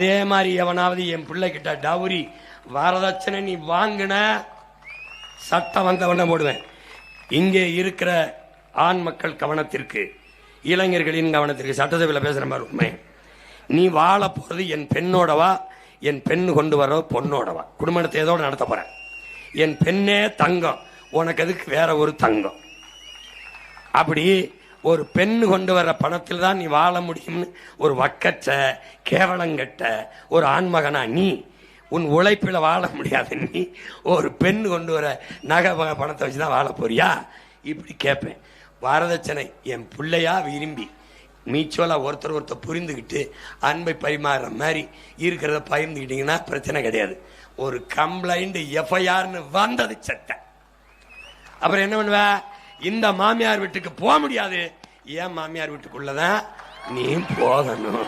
அதே மாதிரி எவனாவது என் பிள்ளை கிட்ட டவுரி வரதட்சணை நீ வாங்கின சட்டம் வந்தவன போடுவேன். இங்கே இருக்கிற ஆண் மக்கள் கவனத்திற்கு, இளைஞர்களின் கவனத்திற்கு, சட்டசபையில் பேசுற மாதிரி உண்மை. நீ வாழ போறது என் பெண்ணோடவா, என் பெண்ணு கொண்டு வர பொண்ணோடவா, குடும்பத்தை ஏதோட நடத்த போற. என் பெண்ணே தங்கம், உனக்கு எதுக்கு வேற ஒரு தங்கம்? அப்படி ஒரு பெண்ணு கொண்டு வர பணத்தில் தான் நீ வாழ முடியும்னு ஒரு வக்கற்ற கேவலங்கட்ட ஒரு ஆண்மகனா நீ உன் உழைப்பில் வாழ முடியாது. நீ ஒரு பெண் கொண்டு வர நகை பணத்தை வச்சு தான் வாழ போறியா? இப்படி கேட்பேன். வரதட்சணை என் பிள்ளையா விரும்பி மீச்சோலா ஒருத்தர் புரிந்துக்கிட்டு அன்பை பரிமாறுற மாதிரி இருக்கிறத பகிர்ந்துக்கிட்டீங்கன்னா பிரச்சனை கிடையாது. ஒரு கம்ப்ளைண்ட் எஃப்ஐஆர்னு வந்தது சட்டை. அப்புறம் என்ன பண்ணுவ? இந்த மாமியார் வீட்டுக்கு போக முடியாது. ஏன் மாமியார் வீட்டுக்குள்ளதான் நீ போகணும்.